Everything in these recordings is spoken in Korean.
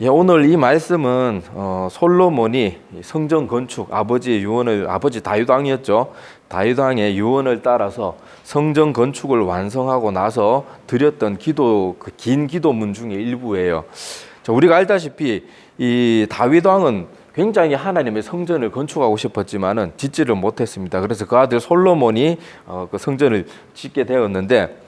예, 오늘 이 말씀은 솔로몬이 성전 건축 아버지의 유언을 아버지 다윗 왕이었죠. 다윗 왕의 유언을 따라서 성전 건축을 완성하고 나서 드렸던 기도 그 긴 기도문 중에 일부예요. 자, 우리가 알다시피 이 다윗 왕은 굉장히 하나님의 성전을 건축하고 싶었지만은 짓지를 못했습니다. 그래서 그 아들 솔로몬이 그 성전을 짓게 되었는데.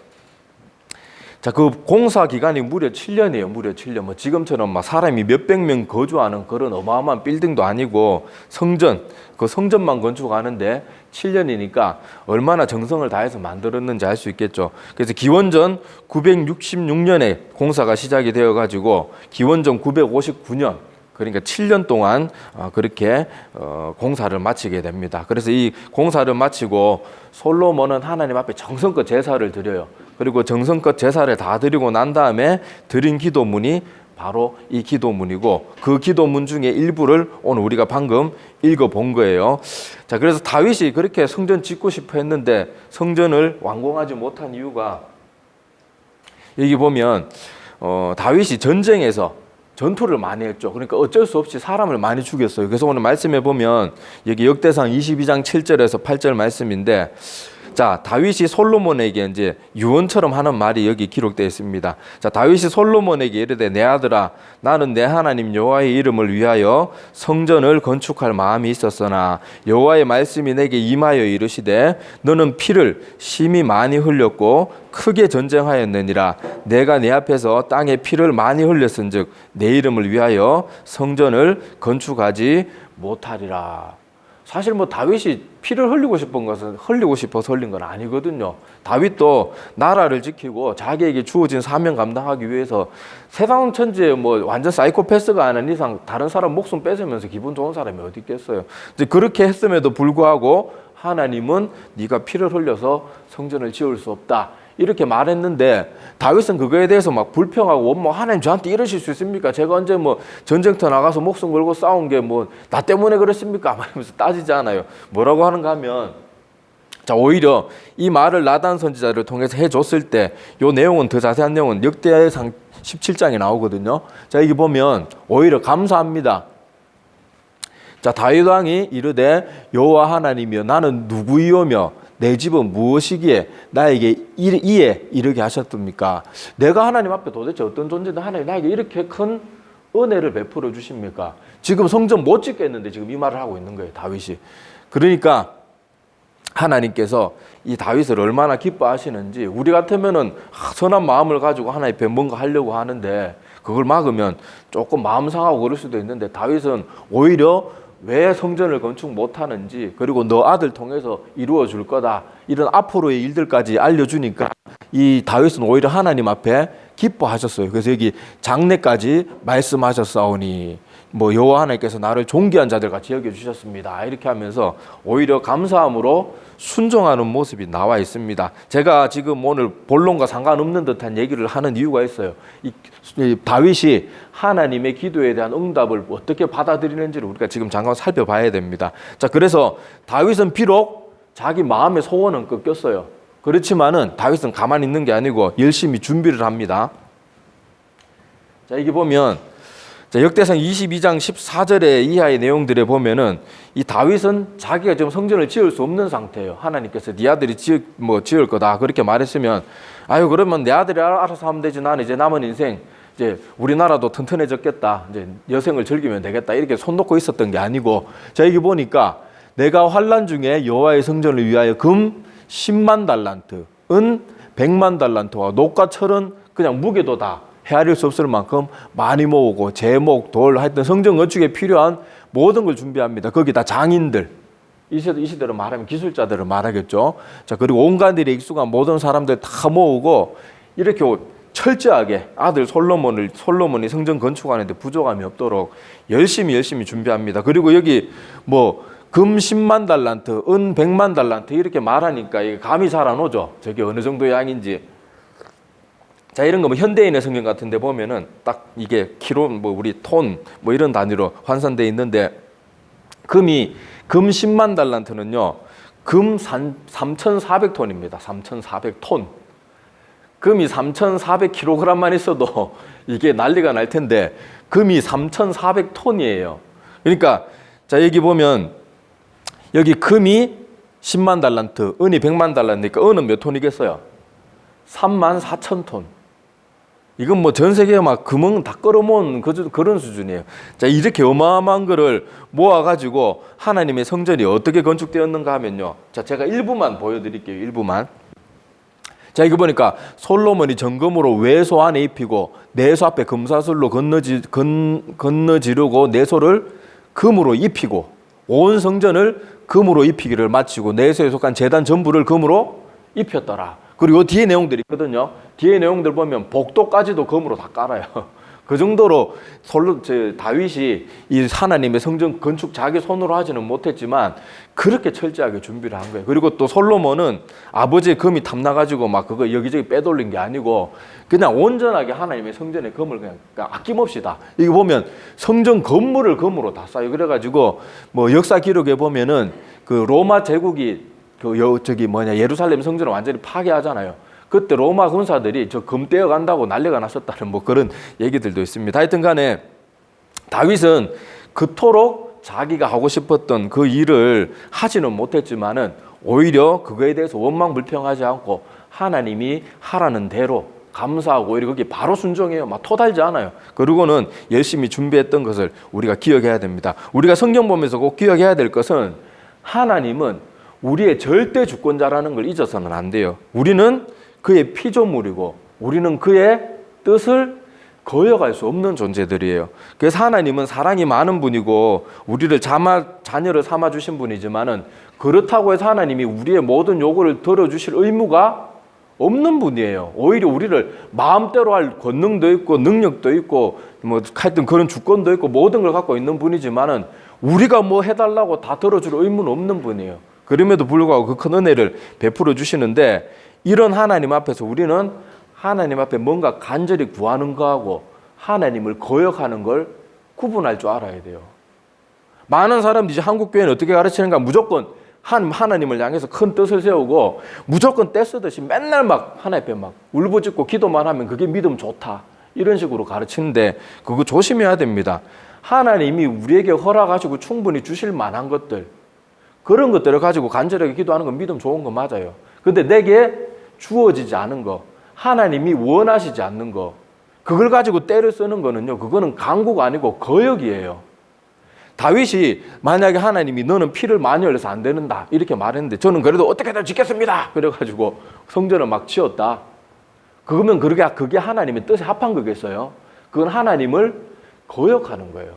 자, 그 공사 기간이 무려 7년이에요. 무려 7년. 뭐 지금처럼 막 사람이 몇백 명 거주하는 그런 어마어마한 빌딩도 아니고 성전, 그 성전만 건축하는데 7년이니까 얼마나 정성을 다해서 만들었는지 알 수 있겠죠. 그래서 기원전 966년에 공사가 시작이 되어 가지고 기원전 959년 그러니까 7년 동안 그렇게 공사를 마치게 됩니다. 그래서 이 공사를 마치고 솔로몬은 하나님 앞에 정성껏 제사를 드려요. 그리고 정성껏 제사를 다 드리고 난 다음에 드린 기도문이 바로 이 기도문이고 그 기도문 중에 일부를 오늘 우리가 방금 읽어본 거예요. 자, 그래서 다윗이 그렇게 성전 짓고 싶어 했는데 성전을 완공하지 못한 이유가 여기 보면 다윗이 전쟁에서 전투를 많이 했죠. 그러니까 어쩔 수 없이 사람을 많이 죽였어요. 그래서 오늘 말씀해 보면 여기 역대상 22장 7절에서 8절 말씀인데 자, 다윗이 솔로몬에게 이제 유언처럼 하는 말이 여기 기록되어 있습니다. 자, 다윗이 솔로몬에게 이르되 내 아들아 나는 내 하나님 여호와의 이름을 위하여 성전을 건축할 마음이 있었으나 여호와의 말씀이 내게 임하여 이르시되 너는 피를 심히 많이 흘렸고 크게 전쟁하였느니라 내가 내 앞에서 땅에 피를 많이 흘렸은즉 내 이름을 위하여 성전을 건축하지 못하리라. 사실 뭐 다윗이 피를 흘리고 싶은 것은 흘리고 싶어서 흘린 건 아니거든요. 다윗도 나라를 지키고 자기에게 주어진 사명 감당하기 위해서 세상 천지에 뭐 완전 사이코패스가 아닌 이상 다른 사람 목숨 뺏으면서 기분 좋은 사람이 어디 있겠어요. 이제 그렇게 했음에도 불구하고 하나님은 네가 피를 흘려서 성전을 지을 수 없다. 이렇게 말했는데 다윗은 그거에 대해서 막 불평하고 뭐 하나님 저한테 이러실 수 있습니까? 제가 언제 뭐 전쟁터 나가서 목숨 걸고 싸운 게 뭐 나 때문에 그랬습니까? 말하면서 따지지 않아요. 뭐라고 하는가 하면 자, 오히려 이 말을 나단 선지자를 통해서 해줬을 때 요 내용은 더 자세한 내용은 역대상 17장에 나오거든요. 자, 여기 보면 오히려 감사합니다. 자, 다윗 왕이 이르되 여호와 하나님이여 나는 누구이오며 내 집은 무엇이기에 나에게 이에 이르게 하셨습니까? 내가 하나님 앞에 도대체 어떤 존재인데 하나님 나에게 이렇게 큰 은혜를 베풀어 주십니까? 지금 성전 못 짓겠는데 지금 이 말을 하고 있는 거예요, 다윗이. 그러니까 하나님께서 이 다윗을 얼마나 기뻐하시는지 우리 같으면은 선한 마음을 가지고 하나님 앞에 뭔가 하려고 하는데 그걸 막으면 조금 마음 상하고 그럴 수도 있는데 다윗은 오히려 왜 성전을 건축 못하는지 그리고 너 아들 통해서 이루어 줄 거다 이런 앞으로의 일들까지 알려주니까 이 다윗은 오히려 하나님 앞에 기뻐하셨어요. 그래서 여기 장래까지 말씀하셨사오니 뭐 여호와 하나님께서 나를 존귀한 자들 같이 여겨주셨습니다. 이렇게 하면서 오히려 감사함으로 순종하는 모습이 나와 있습니다. 제가 지금 오늘 본론과 상관없는 듯한 얘기를 하는 이유가 있어요. 이 다윗이 하나님의 기도에 대한 응답을 어떻게 받아들이는지를 우리가 지금 잠깐 살펴봐야 됩니다. 자, 그래서 다윗은 비록 자기 마음의 소원은 꺾였어요. 그렇지만은 다윗은 가만히 있는 게 아니고 열심히 준비를 합니다. 자, 이게 보면 자, 역대상 22장 14절의 이하의 내용들에 보면은 이 다윗은 자기가 지금 성전을 지을 수 없는 상태예요. 하나님께서 네 아들이 지을 거다 그렇게 말했으면 아유 그러면 내 아들이 알아서 하면 되지 나는 이제 남은 인생 이제 우리나라도 튼튼해졌겠다 이제 여생을 즐기면 되겠다 이렇게 손 놓고 있었던 게 아니고 자 여기 보니까 내가 환난 중에 여호와의 성전을 위하여 금 10만 달란트 은 100만 달란트와 녹과 철은 그냥 무게도 다 헤아릴 수 없을 만큼 많이 모으고 제목, 돌 하여튼 성전 건축에 필요한 모든 걸 준비합니다. 거기다 장인들 이 시대로 말하면 기술자들을 말하겠죠. 자 그리고 온갖 일에 익숙한 모든 사람들 다 모으고 이렇게 철저하게 아들 솔로몬이 성전 건축하는데 부족함이 없도록 열심히 준비합니다. 그리고 여기 뭐 금 10만 달란트, 은 100만 달란트 이렇게 말하니까 이게 감이 잘 안 오죠. 저게 어느 정도 양인지. 자, 이런 거 뭐 현대인의 성경 같은 데 보면은 딱 이게 키로 뭐 우리 톤 뭐 이런 단위로 환산되어 있는데 금 10만 달란트는요. 금 3,400톤입니다. 3,400톤. 금이 3,400kg만 있어도 이게 난리가 날 텐데 금이 3,400톤이에요. 그러니까 자 여기 보면 여기 금이 10만 달란트, 은이 100만 달란트니까 은은 몇 톤이겠어요? 34,000톤. 이건 뭐 전 세계에 막 금은 다 끌어모은 그런 수준이에요. 자, 이렇게 어마어마한 거를 모아가지고 하나님의 성전이 어떻게 건축되었는가 하면요. 자, 제가 일부만 보여드릴게요. 일부만. 자, 이거 보니까 솔로몬이 정금으로 외소 안에 입히고 내소 앞에 금사슬로 건너지르고 내소를 금으로 입히고 온 성전을 금으로 입히기를 마치고 내소에 속한 제단 전부를 금으로 입혔더라. 그리고 뒤에 내용들이 있거든요. 뒤에 내용들 보면 복도까지도 금으로 다 깔아요. 그 정도로 다윗이 이 하나님의 성전 건축 자기 손으로 하지는 못했지만 그렇게 철저하게 준비를 한 거예요. 그리고 또 솔로몬은 아버지의 금이 탐나가지고 막 그거 여기저기 빼돌린 게 아니고 그냥 온전하게 하나님의 성전에 금을 그냥 아낌없이 다. 이거 보면 성전 건물을 금으로 다 쌓여. 그래가지고 뭐 역사 기록에 보면은 그 로마 제국이 예루살렘 성전을 완전히 파괴하잖아요. 그때 로마 군사들이 저 금 떼어간다고 난리가 났었다는 뭐 그런 얘기들도 있습니다. 하여튼 간에 다윗은 그토록 자기가 하고 싶었던 그 일을 하지는 못했지만은 오히려 그거에 대해서 원망불평하지 않고 하나님이 하라는 대로 감사하고 오히려 그게 바로 순종해요. 막 토달지 않아요. 그리고는 열심히 준비했던 것을 우리가 기억해야 됩니다. 우리가 성경 보면서 꼭 기억해야 될 것은 하나님은 우리의 절대 주권자라는 걸 잊어서는 안 돼요. 우리는 그의 피조물이고 우리는 그의 뜻을 거역할 수 없는 존재들이에요. 그래서 하나님은 사랑이 많은 분이고 우리를 자녀를 삼아주신 분이지만은 그렇다고 해서 하나님이 우리의 모든 요구를 들어주실 의무가 없는 분이에요. 오히려 우리를 마음대로 할 권능도 있고 능력도 있고 뭐 하여튼 그런 주권도 있고 모든 걸 갖고 있는 분이지만은 우리가 뭐 해달라고 다 들어줄 의무는 없는 분이에요. 그럼에도 불구하고 그 큰 은혜를 베풀어 주시는데 이런 하나님 앞에서 우리는 하나님 앞에 뭔가 간절히 구하는 거하고 하나님을 거역하는 걸 구분할 줄 알아야 돼요. 많은 사람들이 이제 한국 교회는 어떻게 가르치는가? 무조건 하나님을 향해서 큰 뜻을 세우고 무조건 떼쓰듯이 맨날 막 하나님 앞에 막 울부짖고 기도만 하면 그게 믿음 좋다. 이런 식으로 가르치는데 그거 조심해야 됩니다. 하나님이 우리에게 허락하시고 충분히 주실 만한 것들 그런 것들을 가지고 간절하게 기도하는 건 믿음 좋은 거 맞아요. 근데 내게 주어지지 않은 거, 하나님이 원하시지 않는 거, 그걸 가지고 때를 쓰는 거는요, 그거는 간구가 아니고 거역이에요. 다윗이 만약에 하나님이 너는 피를 많이 흘려서 안 되는다 이렇게 말했는데 저는 그래도 어떻게든 짓겠습니다. 그래가지고 성전을 막 지었다. 그러면 그게 하나님의 뜻에 합한 거겠어요? 그건 하나님을 거역하는 거예요.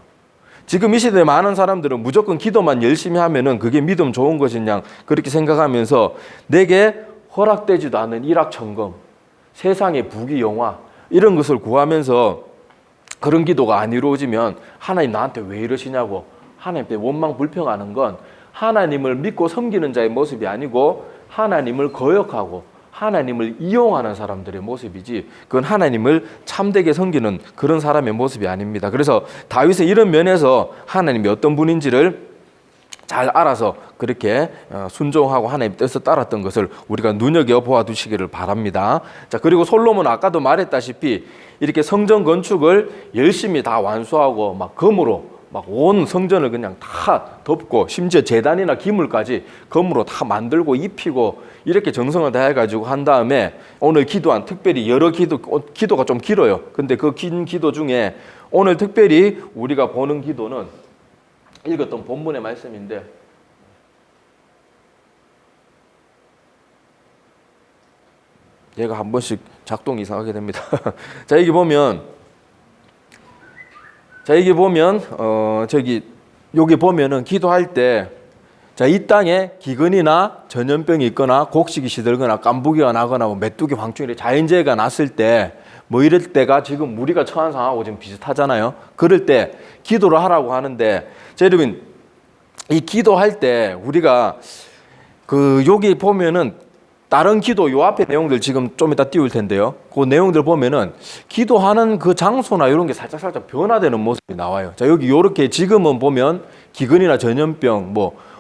지금 이 시대에 많은 사람들은 무조건 기도만 열심히 하면은 그게 믿음 좋은 것이냐 그렇게 생각하면서 내게 허락되지도 않은 일확천금, 세상의 부귀 영화 이런 것을 구하면서 그런 기도가 안 이루어지면 하나님 나한테 왜 이러시냐고 하나님께 원망 불평하는 건 하나님을 믿고 섬기는 자의 모습이 아니고 하나님을 거역하고 하나님을 이용하는 사람들의 모습이지 그건 하나님을 참되게 섬기는 그런 사람의 모습이 아닙니다. 그래서 다윗은 이런 면에서 하나님이 어떤 분인지를 잘 알아서 그렇게 순종하고 하나님의 뜻을 따랐던 것을 우리가 눈여겨보아 두시기를 바랍니다. 자, 그리고 솔로몬은 아까도 말했다시피 이렇게 성전 건축을 열심히 다 완수하고 막 금으로 막 온 성전을 그냥 다 덮고 심지어 제단이나 기물까지 금으로 다 만들고 입히고 이렇게 정성을 다해가지고 한 다음에 오늘 기도한 특별히 여러 기도가 좀 길어요. 근데 그 긴 기도 중에 오늘 특별히 우리가 보는 기도는 읽었던 본문의 말씀인데 얘가 한 번씩 작동이 이상하게 됩니다. 자, 여기 보면 여기 보면은 기도할 때 자, 이 땅에 기근이나 전염병이 있거나 곡식이 시들거나 깐부기가 나거나 뭐 메뚜기, 황충이 자연재해가 났을 때 뭐 이럴 때가 지금 우리가 처한 상황하고 지금 비슷하잖아요. 그럴 때 기도를 하라고 하는데 자, 여러분 이 기도할 때 우리가 여기 보면은 다른 기도 요 앞에 내용들 지금 좀 이따 띄울 텐데요. 그 내용들 보면은 기도하는 그 장소나 이런 게 살짝 변화되는 모습이 나와요. 자, 여기 요렇게 지금은 보면 기근이나 전염병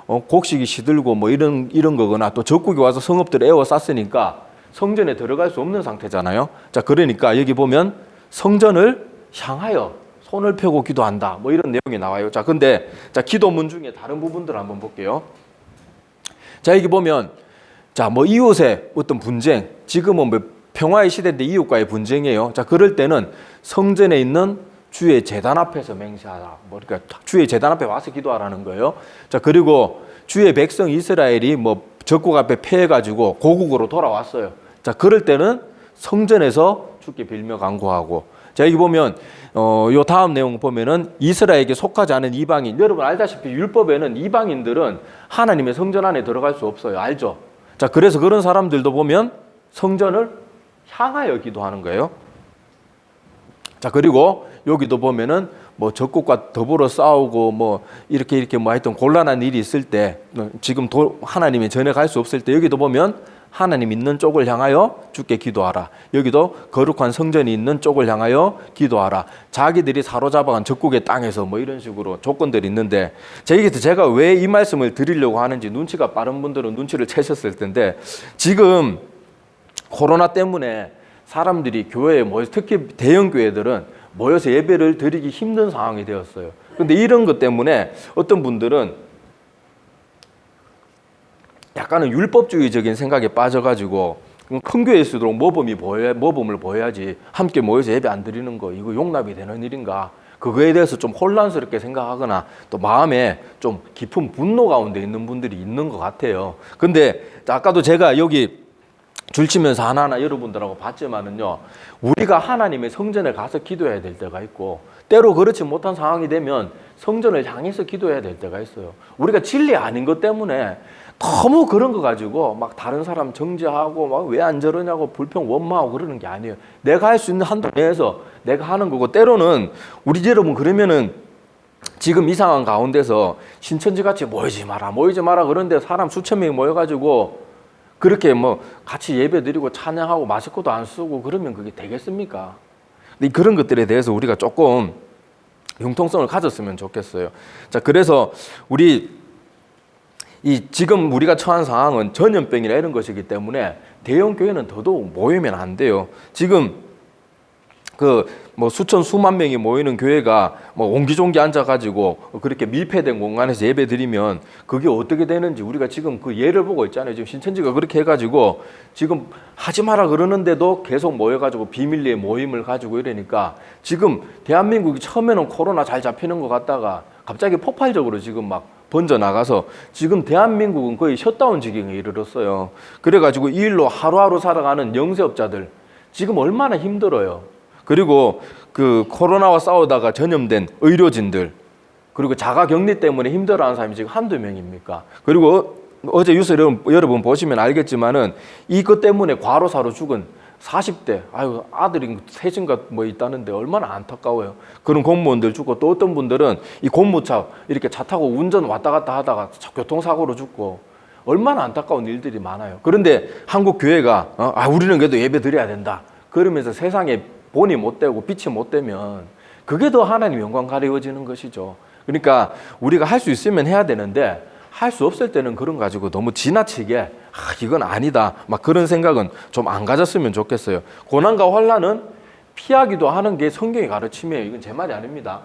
곡식이 시들고 뭐 이런 거거나 또 적국이 와서 성읍들을 에워쌌으니까 성전에 들어갈 수 없는 상태잖아요. 자, 그러니까 여기 보면 성전을 향하여 손을 펴고 기도한다. 뭐 이런 내용이 나와요. 자, 근데 자, 기도문 중에 다른 부분들을 한번 볼게요. 자, 여기 보면 자, 뭐 이웃의 어떤 분쟁, 지금은 뭐 평화의 시대인데 이웃과의 분쟁이에요. 자, 그럴 때는 성전에 있는 주의 제단 앞에서 맹세하라. 뭐 그러니까 주의 제단 앞에 와서 기도하라는 거예요. 자, 그리고 주의 백성 이스라엘이 뭐 적국 앞에 패해가지고 고국으로 돌아왔어요. 자, 그럴 때는 성전에서 주께 빌며 간구하고. 자, 여기 보면 요 다음 내용 보면은 이스라엘에게 속하지 않은 이방인. 여러분 알다시피 율법에는 이방인들은 하나님의 성전 안에 들어갈 수 없어요. 알죠? 자, 그래서 그런 사람들도 보면 성전을 향하여 기도하는 거예요. 자, 그리고 여기도 보면은 뭐 적국과 더불어 싸우고 뭐 이렇게 뭐 하여튼 곤란한 일이 있을 때 지금 하나님이 전에 갈 수 없을 때 여기도 보면 하나님 있는 쪽을 향하여 주께 기도하라. 여기도 거룩한 성전이 있는 쪽을 향하여 기도하라. 자기들이 사로잡아간 적국의 땅에서 뭐 이런 식으로 조건들이 있는데 제가 왜 이 말씀을 드리려고 하는지 눈치가 빠른 분들은 눈치를 채셨을 텐데 지금 코로나 때문에 사람들이 교회에 모여서 특히 대형 교회들은 모여서 예배를 드리기 힘든 상황이 되었어요. 그런데 이런 것 때문에 어떤 분들은 약간은 율법주의적인 생각에 빠져가지고 큰 교회일수록 모범을 보여야지 함께 모여서 예배 안 드리는 거 이거 용납이 되는 일인가 그거에 대해서 좀 혼란스럽게 생각하거나 또 마음에 좀 깊은 분노 가운데 있는 분들이 있는 것 같아요. 근데 아까도 제가 여기 줄치면서 하나하나 여러분들하고 봤지만은요, 우리가 하나님의 성전에 가서 기도해야 될 때가 있고 때로 그렇지 못한 상황이 되면 성전을 향해서 기도해야 될 때가 있어요. 우리가 진리 아닌 것 때문에 너무 그런 거 가지고 막 다른 사람 정죄하고 막 왜 안 저러냐고 불평 원망하고 그러는 게 아니에요. 내가 할 수 있는 한도 내에서 내가 하는 거고 때로는 우리 여러분 그러면은 지금 이 상황 가운데서 신천지 같이 모이지 마라 그런데 사람 수천 명이 모여가지고 그렇게 뭐 같이 예배 드리고 찬양하고 마스크도 안 쓰고 그러면 그게 되겠습니까? 근데 그런 것들에 대해서 우리가 조금 융통성을 가졌으면 좋겠어요. 자, 그래서 지금 우리가 처한 상황은 전염병이나 이런 것이기 때문에 대형 교회는 더더욱 모이면 안 돼요. 지금 뭐 수만 명이 모이는 교회가 뭐 옹기종기 앉아가지고 그렇게 밀폐된 공간에서 예배 드리면 그게 어떻게 되는지 우리가 지금 그 예를 보고 있잖아요. 지금 신천지가 그렇게 해가지고 지금 하지 마라 그러는데도 계속 모여가지고 비밀리에 모임을 가지고 이러니까 지금 대한민국이 처음에는 코로나 잘 잡히는 것 같다가 갑자기 폭발적으로 지금 막 번져나가서 지금 대한민국은 거의 셧다운 지경에 이르렀어요. 그래가지고 이 일로 하루하루 살아가는 영세업자들 지금 얼마나 힘들어요. 그리고 그 코로나와 싸우다가 전염된 의료진들 그리고 자가격리 때문에 힘들어하는 사람이 지금 한두 명입니까? 그리고 어제 뉴스 여러분 보시면 알겠지만은 이것 때문에 과로사로 죽은 40대 아들이 셋인가 뭐 있다는데 얼마나 안타까워요. 그런 공무원들 죽고 또 어떤 분들은 이 공무차 이렇게 차 타고 운전 왔다 갔다 하다가 교통사고로 죽고 얼마나 안타까운 일들이 많아요. 그런데 한국 교회가 우리는 그래도 예배 드려야 된다 그러면서 세상에 본이 못 되고 빛이 못 되면 그게 더 하나님 영광 가리워지는 것이죠. 그러니까 우리가 할 수 있으면 해야 되는데 할 수 없을 때는 그런 가지고 너무 지나치게 이건 아니다 막 그런 생각은 좀 안 가졌으면 좋겠어요. 고난과 환난은 피하기도 하는 게 성경의 가르침이에요. 이건 제 말이 아닙니다.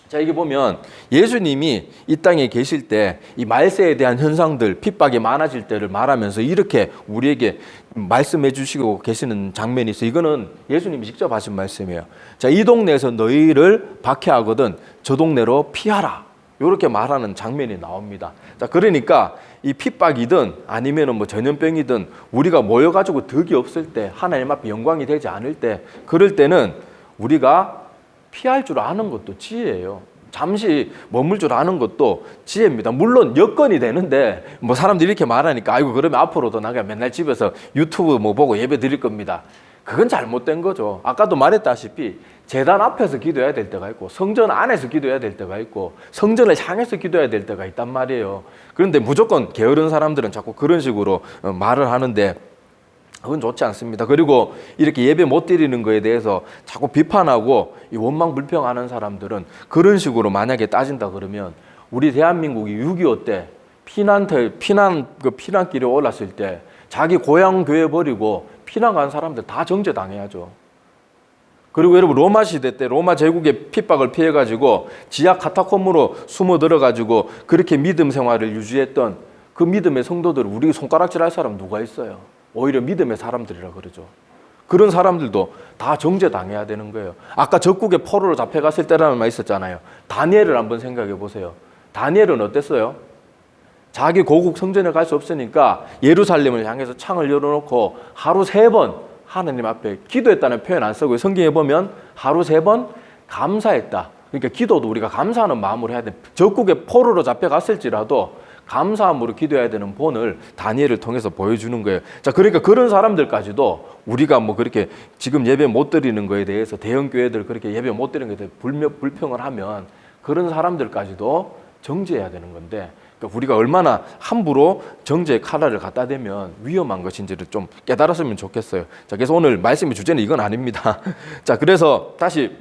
자, 여기 보면 예수님이 이 땅에 계실 때 이 말세에 대한 현상들, 핍박이 많아질 때를 말하면서 이렇게 우리에게 말씀해 주시고 계시는 장면이 있어요. 이거는 예수님이 직접 하신 말씀이에요. 자, 이 동네에서 너희를 박해하거든 저 동네로 피하라. 이렇게 말하는 장면이 나옵니다. 자, 그러니까 이 핍박이든 아니면은 뭐 전염병이든 우리가 모여가지고 덕이 없을 때 하나님 앞에 영광이 되지 않을 때 그럴 때는 우리가 피할 줄 아는 것도 지혜예요. 잠시 머물 줄 아는 것도 지혜입니다. 물론 여건이 되는데 뭐 사람들이 이렇게 말하니까 그러면 앞으로도 나가 맨날 집에서 유튜브 뭐 보고 예배 드릴 겁니다. 그건 잘못된 거죠. 아까도 말했다시피 제단 앞에서 기도해야 될 때가 있고 성전 안에서 기도해야 될 때가 있고 성전을 향해서 기도해야 될 때가 있단 말이에요. 그런데 무조건 게으른 사람들은 자꾸 그런 식으로 말을 하는데 그건 좋지 않습니다. 그리고 이렇게 예배 못 드리는 거에 대해서 자꾸 비판하고 원망 불평하는 사람들은 그런 식으로 만약에 따진다 그러면 우리 대한민국이 6.25 때 피난길에 올랐을 때 자기 고향 교회 버리고 피난 간 사람들 다 정죄당해야죠. 그리고 여러분 로마 시대 때 로마 제국의 핍박을 피해가지고 지하 카타콤으로 숨어 들어가지고 그렇게 믿음 생활을 유지했던 그 믿음의 성도들 우리 손가락질할 사람 누가 있어요? 오히려 믿음의 사람들이라 그러죠. 그런 사람들도 다 정죄당해야 되는 거예요. 아까 적국의 포로로 잡혀갔을 때라는 말 있었잖아요. 다니엘을 한번 생각해 보세요. 다니엘은 어땠어요? 자기 고국 성전에 갈 수 없으니까 예루살렘을 향해서 창을 열어놓고 하루 3번 하나님 앞에 기도했다는 표현 안 쓰고 성경에 보면 하루 3번 감사했다. 그러니까 기도도 우리가 감사하는 마음으로 해야 돼. 적국의 포로로 잡혀갔을지라도 감사함으로 기도해야 되는 본을 다니엘을 통해서 보여주는 거예요. 자, 그러니까 그런 사람들까지도 우리가 뭐 그렇게 지금 예배 못 드리는 거에 대해서 대형 교회들 그렇게 예배 못 드리는 거에 대해서 불평을 하면 그런 사람들까지도 정죄해야 되는 건데 그러니까 우리가 얼마나 함부로 정죄의 칼날을 갖다 대면 위험한 것인지를 좀 깨달았으면 좋겠어요. 자, 그래서 오늘 말씀의 주제는 이건 아닙니다. 자, 그래서 다시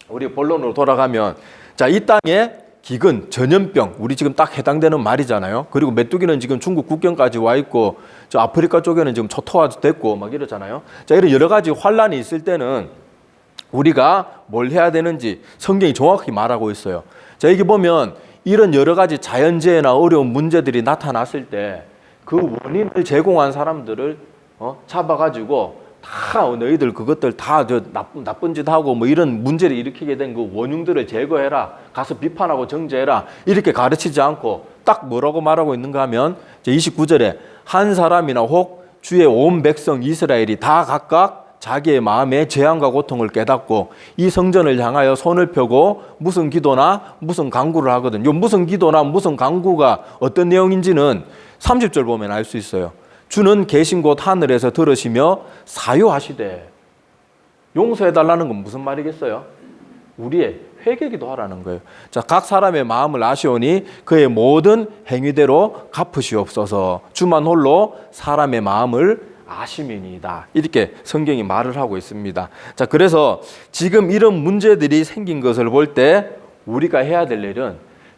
우리 본론으로 돌아가면 자, 이 땅에 기근, 전염병, 우리 지금 딱 해당되는 말이잖아요. 그리고 메뚜기는 지금 중국 국경까지 와 있고 저 아프리카 쪽에는 지금 초토화됐고 막 이러잖아요. 자, 이런 여러 가지 환란이 있을 때는 우리가 뭘 해야 되는지 성경이 정확히 말하고 있어요. 자, 여기 보면 이런 여러 가지 자연재해나 어려운 문제들이 나타났을 때 그 원인을 제공한 사람들을 잡아가지고 다 너희들 그것들 다 저 나쁜 짓 하고 뭐 이런 문제를 일으키게 된 그 원흉들을 제거해라. 가서 비판하고 정죄해라. 이렇게 가르치지 않고 딱 뭐라고 말하고 있는가 하면 29절에 한 사람이나 혹 주의 온 백성 이스라엘이 다 각각 자기의 마음의 재앙과 고통을 깨닫고 이 성전을 향하여 손을 펴고 무슨 기도나 무슨 간구를 하거든. 요 무슨 기도나 무슨 간구가 어떤 내용인지는 30절 보면 알 수 있어요. 주는 계신 곳 하늘에서 들으시며 사유하시되. 용서해달라는 건 무슨 말이겠어요? 우리의 회개기도 하라는 거예요. 자, 각 사람의 마음을 아시오니 그의 모든 행위대로 갚으시옵소서. 주만 홀로 사람의 마음을 아심이니이다. 이렇게 성경이 말을 하고 있습니다. 자, 그래서 지금 이런 문제들이 생긴 것을 볼 때 우리가 해야 될 일은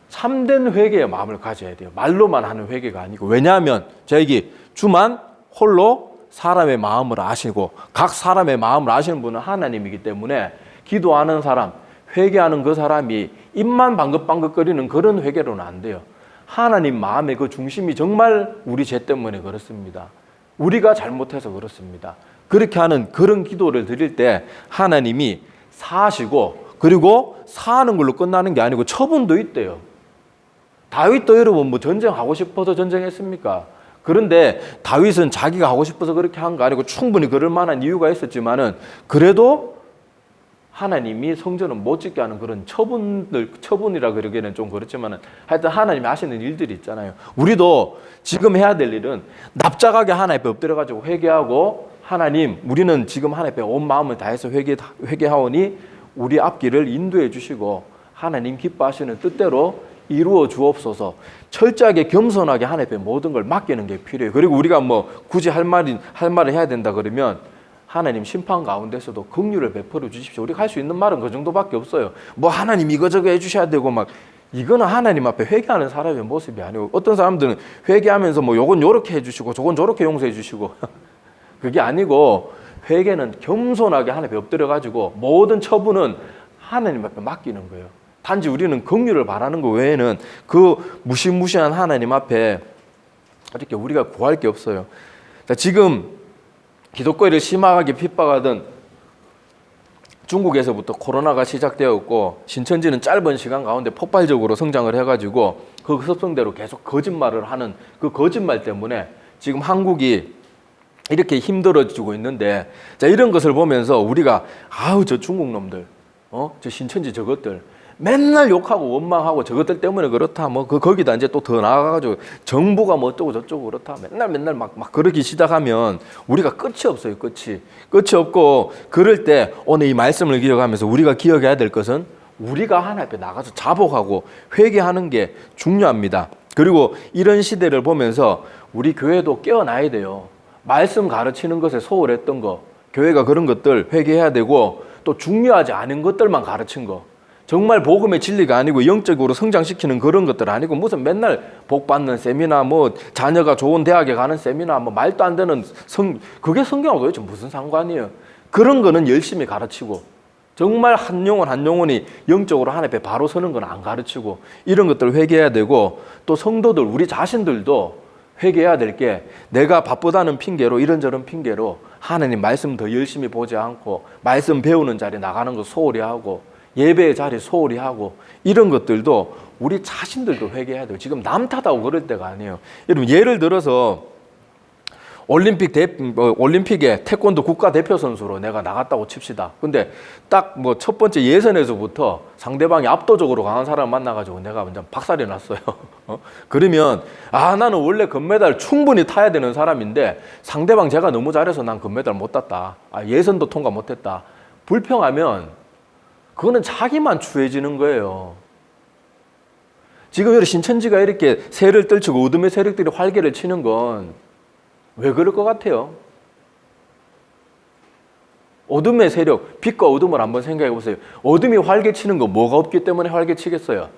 참된 회개의 마음을 가져야 돼요. 말로만 하는 회개가 아니고. 왜냐하면 저기 주만 홀로 사람의 마음을 아시고 각 사람의 마음을 아시는 분은 하나님이기 때문에 기도하는 사람, 회개하는 그 사람이 입만 방긋방긋거리는 그런 회개로는 안 돼요. 하나님 마음의 그 중심이 정말 우리 죄 때문에 그렇습니다. 우리가 잘못해서 그렇습니다. 그렇게 하는 그런 기도를 드릴 때 하나님이 사하시고 그리고 사하는 걸로 끝나는 게 아니고 처분도 있대요. 다윗도 여러분 뭐 전쟁하고 싶어서 전쟁했습니까? 그런데 다윗은 자기가 하고 싶어서 그렇게 한 거 아니고 충분히 그럴 만한 이유가 있었지만은 그래도 하나님이 성전을 못 짓게 하는 그런 처분이라 그러기에는 좀 그렇지만은 하여튼 하나님이 하시는 일들이 있잖아요. 우리도 지금 해야 될 일은 납작하게 하나님 앞에 엎드려가지고 회개하고 하나님 우리는 지금 하나님 앞에 온 마음을 다해서 회개하오니 우리 앞길을 인도해 주시고 하나님 기뻐하시는 뜻대로 이루어 주옵소서. 철저하게 겸손하게 하나님 앞에 모든 걸 맡기는 게 필요해요. 그리고 우리가 뭐 굳이 할 말을 해야 된다 그러면 하나님 심판 가운데서도 긍휼을 베풀어 주십시오. 우리가 할 수 있는 말은 그 정도밖에 없어요. 뭐 하나님 이거저거 해주셔야 되고 막 이거는 하나님 앞에 회개하는 사람의 모습이 아니고 어떤 사람들은 회개하면서 뭐 요건 요렇게 해주시고 저건 저렇게 용서해 주시고 그게 아니고 회개는 겸손하게 하나님 앞에 엎드려가지고 모든 처분은 하나님 앞에 맡기는 거예요. 단지 우리는 긍휼을 바라는 것 외에는 그 무시무시한 하나님 앞에 이렇게 우리가 구할 게 없어요. 자, 지금 기독교를 심하게 핍박하던 중국에서부터 코로나가 시작되었고 신천지는 짧은 시간 가운데 폭발적으로 성장을 해가지고 그 습성대로 계속 거짓말을 하는 그 거짓말 때문에 지금 한국이 이렇게 힘들어지고 있는데 자, 이런 것을 보면서 우리가 아우 저 중국 놈들 저 신천지 저것들 맨날 욕하고 원망하고 저것들 때문에 그렇다. 뭐 거기다 이제 또 더 나아가가지고 정부가 뭐 어쩌고 저쩌고 그렇다. 맨날 막 그러기 시작하면 우리가 끝이 없어요. 끝이 없고 그럴 때 오늘 이 말씀을 기억하면서 우리가 기억해야 될 것은 우리가 하나님 앞에 나가서 자복하고 회개하는 게 중요합니다. 그리고 이런 시대를 보면서 우리 교회도 깨어나야 돼요. 말씀 가르치는 것에 소홀했던 거, 교회가 그런 것들 회개해야 되고 또 중요하지 않은 것들만 가르친 거. 정말 복음의 진리가 아니고 영적으로 성장시키는 그런 것들 아니고 무슨 맨날 복 받는 세미나 뭐 자녀가 좋은 대학에 가는 세미나 뭐 말도 안 되는 그게 성경하고 도대체 무슨 상관이에요? 그런 거는 열심히 가르치고 정말 한 영혼 한 영혼이 영적으로 하나님 앞에 바로 서는 건 안 가르치고 이런 것들을 회개해야 되고 또 성도들 우리 자신들도 회개해야 될 게 내가 바쁘다는 핑계로 이런저런 핑계로 하나님 말씀 더 열심히 보지 않고 말씀 배우는 자리 나가는 거 소홀히 하고 예배의 자리 소홀히 하고 이런 것들도 우리 자신들도 회개해야 돼요. 지금 남 탓하고 그럴 때가 아니에요. 여러분 예를 들어서 올림픽에 태권도 국가대표 선수로 내가 나갔다고 칩시다. 근데 딱 뭐 첫 번째 예선에서부터 상대방이 압도적으로 강한 사람을 만나가지고 내가 완전 박살이 났어요. 그러면 나는 원래 금메달 충분히 타야 되는 사람인데 상대방 제가 너무 잘해서 난 금메달 못 땄다. 예선도 통과 못했다. 불평하면 그거는 자기만 추해지는 거예요. 지금 여기 신천지가 이렇게 새를 떨치고 어둠의 세력들이 활개를 치는 건 왜 그럴 것 같아요? 어둠의 세력, 빛과 어둠을 한번 생각해 보세요. 어둠이 활개치는 거 뭐가 없기 때문에 활개치겠어요?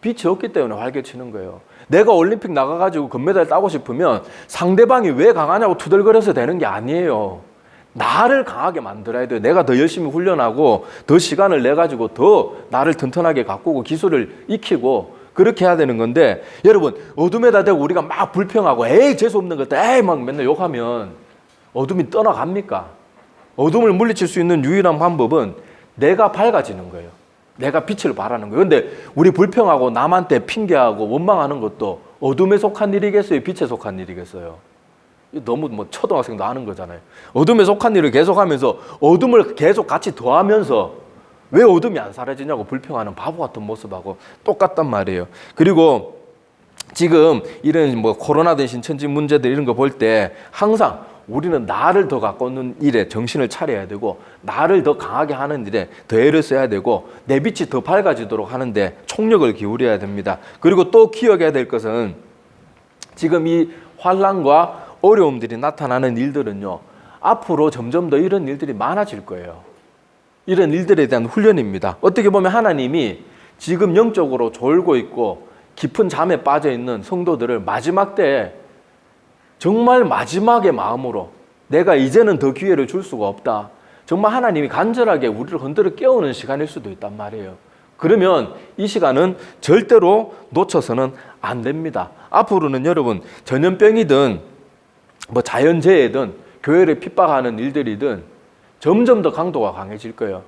빛이 없기 때문에 활개치는 거예요. 내가 올림픽 나가가지고 금메달 따고 싶으면 상대방이 왜 강하냐고 투덜거려서 되는 게 아니에요. 나를 강하게 만들어야 돼요. 내가 더 열심히 훈련하고 더 시간을 내가지고 더 나를 튼튼하게 가꾸고 기술을 익히고 그렇게 해야 되는 건데 여러분 어둠에다 대고 우리가 막 불평하고 에이 재수없는 것들 에이 막 맨날 욕하면 어둠이 떠나갑니까? 어둠을 물리칠 수 있는 유일한 방법은 내가 밝아지는 거예요. 내가 빛을 발하는 거예요. 근데 우리 불평하고 남한테 핑계하고 원망하는 것도 어둠에 속한 일이겠어요? 빛에 속한 일이겠어요? 너무 뭐 초등학생도 아는 거잖아요. 어둠에 속한 일을 계속하면서 어둠을 계속 같이 더하면서 왜 어둠이 안 사라지냐고 불평하는 바보 같은 모습하고 똑같단 말이에요. 그리고 지금 이런 뭐 코로나든 신천지 문제들 이런 거 볼 때 항상 우리는 나를 더 가꾸는 일에 정신을 차려야 되고 나를 더 강하게 하는 일에 더 애를 써야 되고 내 빛이 더 밝아지도록 하는데 총력을 기울여야 됩니다. 그리고 또 기억해야 될 것은 지금 이 환난과 어려움들이 나타나는 일들은요. 앞으로 점점 더 이런 일들이 많아질 거예요. 이런 일들에 대한 훈련입니다. 어떻게 보면 하나님이 지금 영적으로 졸고 있고 깊은 잠에 빠져 있는 성도들을 마지막 때에 정말 마지막의 마음으로 내가 이제는 더 기회를 줄 수가 없다. 정말 하나님이 간절하게 우리를 흔들어 깨우는 시간일 수도 있단 말이에요. 그러면 이 시간은 절대로 놓쳐서는 안 됩니다. 앞으로는 여러분 전염병이든 뭐 자연재해든 교회를 핍박하는 일들이든 점점 더 강도가 강해질 거예요.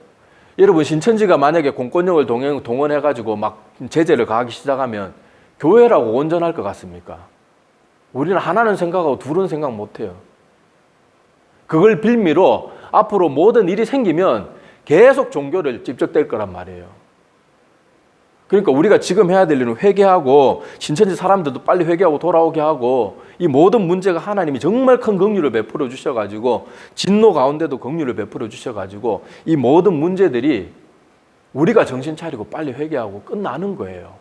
여러분 신천지가 만약에 공권력을 동원해가지고 막 제재를 가하기 시작하면 교회라고 온전할 것 같습니까? 우리는 하나는 생각하고 둘은 생각 못해요. 그걸 빌미로 앞으로 모든 일이 생기면 계속 종교를 집적될 거란 말이에요. 그러니까 우리가 지금 해야 될 일은 회개하고 신천지 사람들도 빨리 회개하고 돌아오게 하고 이 모든 문제가 하나님이 정말 큰 긍휼을 베풀어 주셔가지고 진노 가운데도 긍휼을 베풀어 주셔가지고 이 모든 문제들이 우리가 정신 차리고 빨리 회개하고 끝나는 거예요.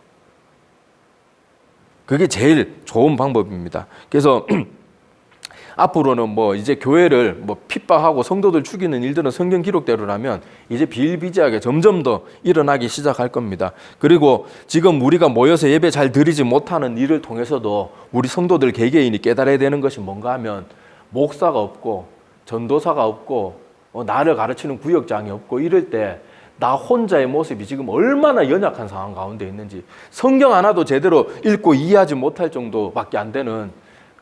그게 제일 좋은 방법입니다. 그래서 앞으로는 뭐 이제 교회를 뭐 핍박하고 성도들 죽이는 일들은 성경 기록대로라면 이제 비일비재하게 점점 더 일어나기 시작할 겁니다. 그리고 지금 우리가 모여서 예배 잘 드리지 못하는 일을 통해서도 우리 성도들 개개인이 깨달아야 되는 것이 뭔가 하면 목사가 없고 전도사가 없고 나를 가르치는 구역장이 없고 이럴 때 나 혼자의 모습이 지금 얼마나 연약한 상황 가운데 있는지 성경 하나도 제대로 읽고 이해하지 못할 정도밖에 안 되는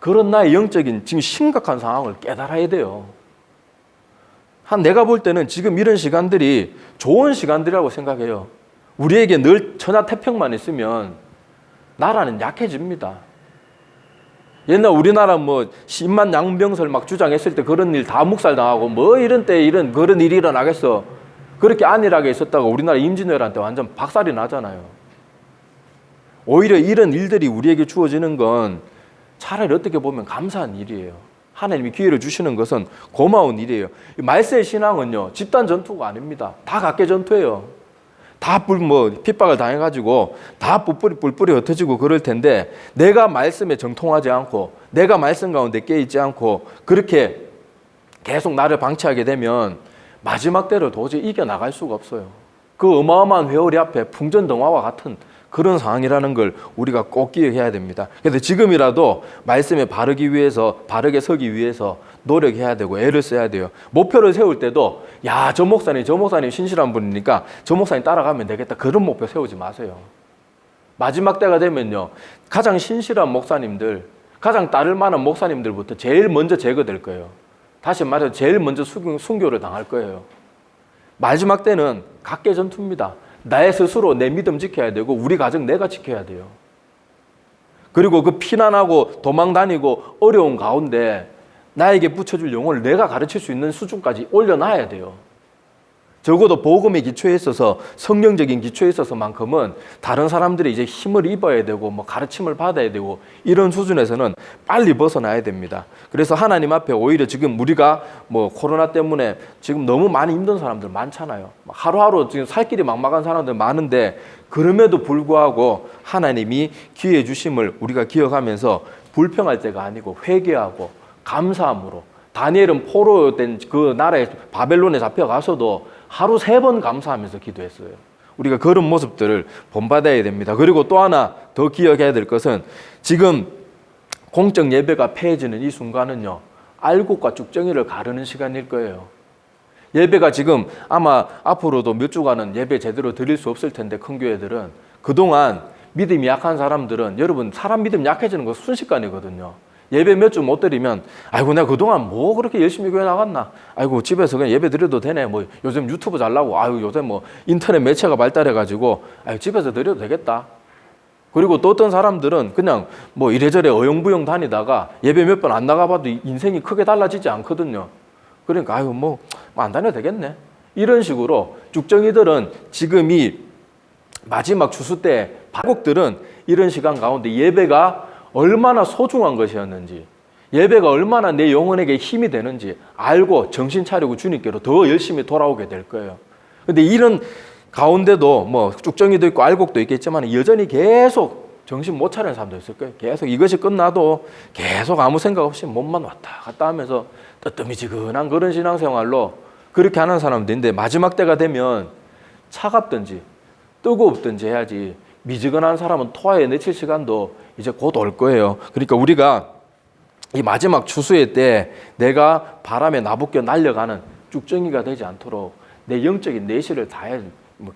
그런 나의 영적인 지금 심각한 상황을 깨달아야 돼요. 내가 볼 때는 지금 이런 시간들이 좋은 시간들이라고 생각해요. 우리에게 늘 천하태평만 있으면 나라는 약해집니다. 옛날 우리나라 뭐 신만 양병설 막 주장했을 때 그런 일 다 묵살당하고 뭐 이런 때 그런 일이 일어나겠어. 그렇게 안일하게 있었다가 우리나라 임진왜란 때 완전 박살이 나잖아요. 오히려 이런 일들이 우리에게 주어지는 건 차라리 어떻게 보면 감사한 일이에요. 하나님이 기회를 주시는 것은 고마운 일이에요. 말세의 신앙은요 집단 전투가 아닙니다. 다 각계 전투예요. 다 핍박을 당해가지고 다 뿔뿔이 흩어지고 그럴 텐데 내가 말씀에 정통하지 않고 내가 말씀 가운데 깨있지 않고 그렇게 계속 나를 방치하게 되면 마지막 때를 도저히 이겨나갈 수가 없어요. 그 어마어마한 회오리 앞에 풍전등화와 같은 그런 상황이라는 걸 우리가 꼭 기억해야 됩니다. 그래서 지금이라도 말씀에 바르게 서기 위해서 노력해야 되고 애를 써야 돼요. 목표를 세울 때도 야, 저 목사님 신실한 분이니까 저 목사님 따라가면 되겠다. 그런 목표 세우지 마세요. 마지막 때가 되면요, 가장 신실한 목사님들, 가장 따를 만한 목사님들부터 제일 먼저 제거될 거예요. 다시 말해서 제일 먼저 순교를 당할 거예요. 마지막 때는 각계전투입니다. 나의 스스로 내 믿음 지켜야 되고 우리 가정 내가 지켜야 돼요. 그리고 그 피난하고 도망 다니고 어려운 가운데 나에게 붙여줄 영혼을 내가 가르칠 수 있는 수준까지 올려놔야 돼요. 적어도 복음의 기초에 있어서, 성경적인 기초에 있어서만큼은 다른 사람들이 이제 힘을 입어야 되고 뭐 가르침을 받아야 되고 이런 수준에서는 빨리 벗어나야 됩니다. 그래서 하나님 앞에 오히려 지금 우리가 뭐 코로나 때문에 지금 너무 많이 힘든 사람들 많잖아요. 하루하루 지금 살 길이 막막한 사람들 많은데 그럼에도 불구하고 하나님이 기회 주심을 우리가 기억하면서 불평할 때가 아니고 회개하고 감사함으로, 다니엘은 포로된 그 나라에 바벨론에 잡혀가서도 하루 3번 감사하면서 기도했어요. 우리가 그런 모습들을 본받아야 됩니다. 그리고 또 하나 더 기억해야 될 것은 지금 공적 예배가 폐해지는 이 순간은요, 알곡과 쭉정이를 가르는 시간일 거예요. 예배가 지금 아마 앞으로도 몇 주간은 예배 제대로 드릴 수 없을 텐데, 큰 교회들은 그동안 믿음이 약한 사람들은, 여러분 사람 믿음 약해지는 거 순식간이거든요. 예배 몇 주 못 드리면 아이고 내가 그동안 뭐 그렇게 열심히 교회 나갔나, 아이고 집에서 그냥 예배 드려도 되네, 뭐 요즘 유튜브 잘 나오고, 아유 요새 뭐 인터넷 매체가 발달해 가지고 아유 집에서 드려도 되겠다. 그리고 또 어떤 사람들은 그냥 뭐 이래저래 어영부영 다니다가 예배 몇 번 안 나가봐도 인생이 크게 달라지지 않거든요. 그러니까 아유 뭐 안 다녀도 되겠네, 이런 식으로 쭉정이들은 지금 이 마지막 추수 때 발곡들은 이런 시간 가운데 예배가 얼마나 소중한 것이었는지, 예배가 얼마나 내 영혼에게 힘이 되는지 알고 정신 차리고 주님께로 더 열심히 돌아오게 될 거예요. 근데 이런 가운데도 뭐 쭉정이도 있고 알곡도 있겠지만 여전히 계속 정신 못 차리는 사람도 있을 거예요. 계속 이것이 끝나도 계속 아무 생각 없이 몸만 왔다 갔다 하면서 뜨뜨미지근한 그런 신앙생활로 그렇게 하는 사람도 있는데, 마지막 때가 되면 차갑든지 뜨겁든지 해야지 미지근한 사람은 토하에 내칠 시간도 이제 곧 올 거예요. 그러니까 우리가 이 마지막 추수의 때 내가 바람에 나부껴 날려가는 쭉정이가 되지 않도록 내 영적인 내실을 다해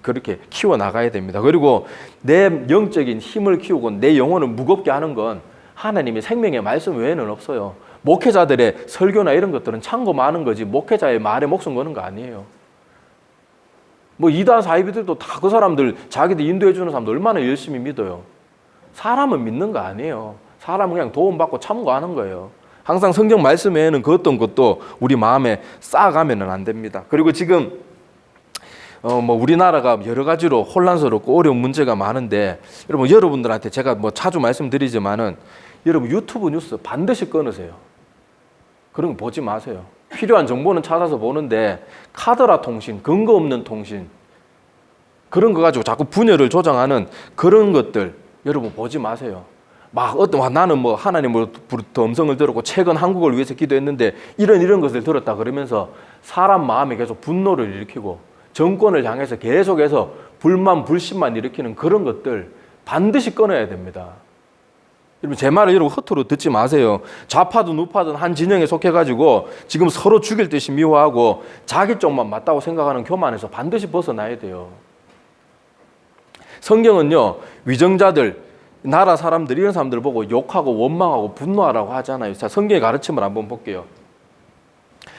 그렇게 키워 나가야 됩니다. 그리고 내 영적인 힘을 키우고 내 영혼을 무겁게 하는 건 하나님의 생명의 말씀 외에는 없어요. 목회자들의 설교나 이런 것들은 참고만 하는 거지 목회자의 말에 목숨 거는 거 아니에요. 뭐 이단 사이비들도 다 그 사람들 자기들 인도해 주는 사람들 얼마나 열심히 믿어요. 사람은 믿는 거 아니에요. 사람은 그냥 도움받고 참고하는 거예요. 항상 성경 말씀 외에는 그 어떤 것도 우리 마음에 쌓아가면은 안 됩니다. 그리고 지금 뭐 우리나라가 여러 가지로 혼란스럽고 어려운 문제가 많은데, 여러분들한테 제가 뭐 자주 말씀드리지만은 여러분 유튜브 뉴스 반드시 끊으세요. 그런 거 보지 마세요. 필요한 정보는 찾아서 보는데 카더라 통신, 근거 없는 통신, 그런 거 가지고 자꾸 분열을 조장하는 그런 것들 여러분 보지 마세요. 막 나는 뭐 하나님으로부터 음성을 들었고 최근 한국을 위해서 기도했는데 이런 것을 들었다 그러면서 사람 마음에 계속 분노를 일으키고 정권을 향해서 계속해서 불만 불신만 일으키는 그런 것들 반드시 끊어야 됩니다. 여러분 제 말을 여러분 허투루 듣지 마세요. 좌파든 우파든 한 진영에 속해가지고 지금 서로 죽일 듯이 미워하고 자기 쪽만 맞다고 생각하는 교만에서 반드시 벗어나야 돼요. 성경은요, 위정자들, 나라 사람들, 이런 사람들 보고 욕하고 원망하고 분노하라고 하잖아요. 자, 성경의 가르침을 한번 볼게요.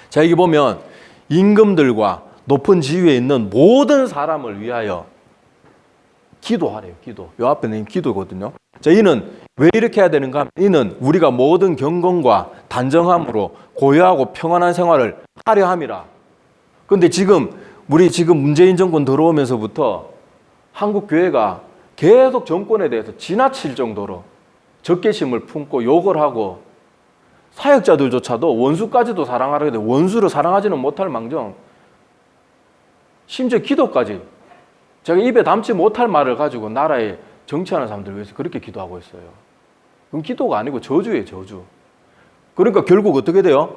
자, 여기 보면 임금들과 높은 지위에 있는 모든 사람을 위하여 기도하래요. 기도. 요 앞에는 기도거든요. 자, 이는 왜 이렇게 해야 되는가? 이는 우리가 모든 경건과 단정함으로 고요하고 평안한 생활을 하려 함이라. 그런데 지금 문재인 정권 들어오면서부터 한국 교회가 계속 정권에 대해서 지나칠 정도로 적개심을 품고 욕을 하고, 사역자들조차도 원수까지도 사랑하려고 해도 원수를 사랑하지는 못할 망정, 심지어 기도까지 제가 입에 담지 못할 말을 가지고 나라에 정치하는 사람들 위해서 그렇게 기도하고 있어요. 그건 기도가 아니고 저주예요, 저주. 그러니까 결국 어떻게 돼요?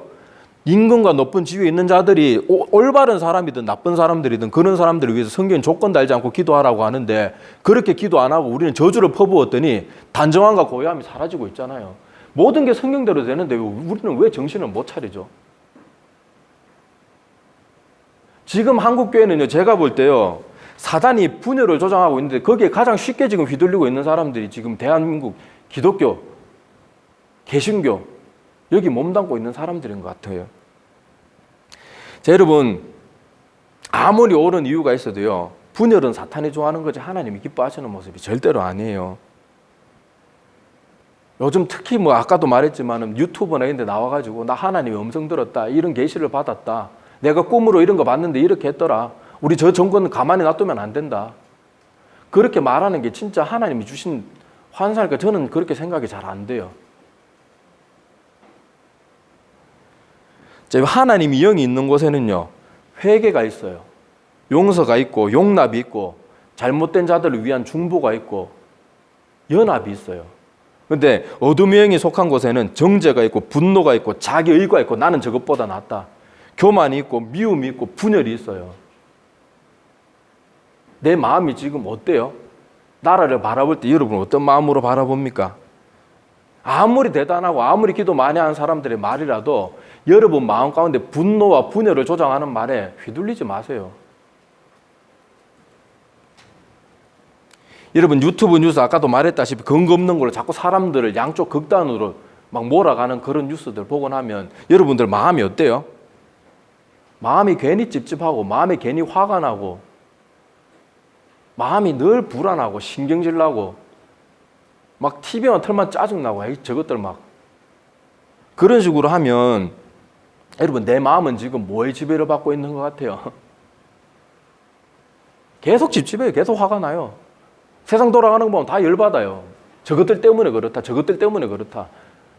임금과 높은 지위에 있는 자들이 올바른 사람이든 나쁜 사람들이든 그런 사람들을 위해서 성경은 조건 달지 않고 기도하라고 하는데 그렇게 기도 안 하고 우리는 저주를 퍼부었더니 단정함과 고요함이 사라지고 있잖아요. 모든 게 성경대로 되는데 우리는 왜 정신을 못 차리죠? 지금 한국교회는요, 제가 볼 때요, 사단이 분열을 조장하고 있는데 거기에 가장 쉽게 지금 휘둘리고 있는 사람들이 지금 대한민국 기독교, 개신교, 여기 몸담고 있는 사람들인 것 같아요. 자, 여러분, 아무리 옳은 이유가 있어도요, 분열은 사탄이 좋아하는 거지 하나님이 기뻐하시는 모습이 절대로 아니에요. 요즘 특히 뭐 아까도 말했지만 유튜브나 이런 데 나와가지고 나 하나님의 음성 들었다, 이런 계시를 받았다, 내가 꿈으로 이런 거 봤는데 이렇게 했더라, 우리 저 정권은 가만히 놔두면 안 된다, 그렇게 말하는 게 진짜 하나님이 주신 환상일까? 저는 그렇게 생각이 잘 안 돼요. 하나님이 영이 있는 곳에는요, 회개가 있어요. 용서가 있고 용납이 있고 잘못된 자들을 위한 중보가 있고 연합이 있어요. 그런데 어둠의 영이 속한 곳에는 정죄가 있고 분노가 있고 자기 의가 있고 나는 저것보다 낫다, 교만이 있고 미움이 있고 분열이 있어요. 내 마음이 지금 어때요? 나라를 바라볼 때 여러분 어떤 마음으로 바라봅니까? 아무리 대단하고 아무리 기도 많이 하는 사람들의 말이라도 여러분 마음 가운데 분노와 분열을 조장하는 말에 휘둘리지 마세요. 여러분 유튜브 뉴스 아까도 말했다시피 근거 없는 걸로 자꾸 사람들을 양쪽 극단으로 막 몰아가는 그런 뉴스들 보고 나면 여러분들 마음이 어때요? 마음이 괜히 찝찝하고 마음이 괜히 화가 나고 마음이 늘 불안하고 신경질 나고 막 TV만 틀면 짜증나고 저것들 막 그런 식으로 하면 여러분 내 마음은 지금 뭐에 지배를 받고 있는 것 같아요? 계속 찝찝해요. 계속 화가 나요. 세상 돌아가는 거 보면 다 열받아요. 저것들 때문에 그렇다, 저것들 때문에 그렇다.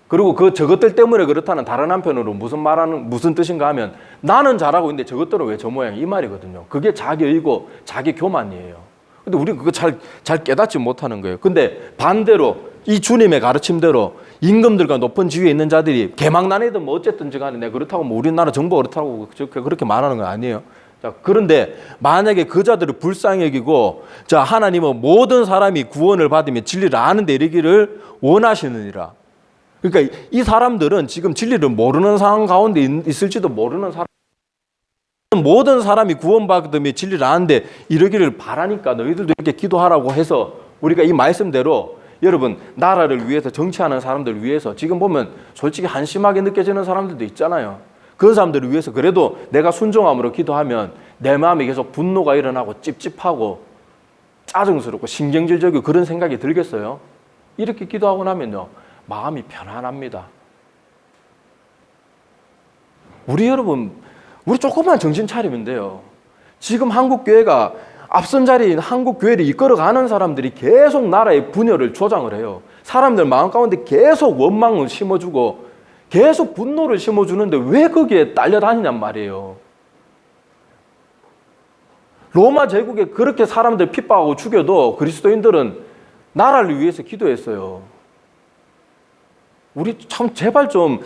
그리고 그 저것들 때문에 그렇다는 다른 한편으로 무슨 뜻인가 하면 나는 잘하고 있는데 저것들은 왜 저 모양, 이 말이거든요. 그게 자기 의고 자기 교만이에요. 근데 우리는 그거 잘 깨닫지 못하는 거예요. 근데 반대로 이 주님의 가르침대로 임금들과 높은 지위에 있는 자들이 개망난이든 뭐 어쨌든지 간에 내가 그렇다고 뭐 우리나라 정부가 그렇다고 그렇게 말하는 건 아니에요. 자, 그런데 만약에 그 자들을 불쌍히 여기고 자, 하나님은 모든 사람이 구원을 받으며 진리를 아는 데 이르기를 원하시느니라. 그러니까 이 사람들은 지금 진리를 모르는 상황 가운데 있을지도 모르는 사람, 모든 사람이 구원받으며 진리를 아는데 이르기를 바라니까 너희들도 이렇게 기도하라고 해서 우리가 이 말씀대로 여러분 나라를 위해서 정치하는 사람들을 위해서 지금 보면 솔직히 한심하게 느껴지는 사람들도 있잖아요. 그런 사람들을 위해서 그래도 내가 순종함으로 기도하면 내 마음에 계속 분노가 일어나고 찝찝하고 짜증스럽고 신경질적이고 그런 생각이 들겠어요? 이렇게 기도하고 나면요 마음이 편안합니다. 우리 조금만 정신 차리면 돼요. 지금 한국교회가 앞선 자리인 한국교회를 이끌어가는 사람들이 계속 나라의 분열을 조장을 해요. 사람들 마음 가운데 계속 원망을 심어주고 계속 분노를 심어주는데 왜 거기에 딸려다니냔 말이에요. 로마 제국에 그렇게 사람들 핍박하고 죽여도 그리스도인들은 나라를 위해서 기도했어요. 우리 참 제발 좀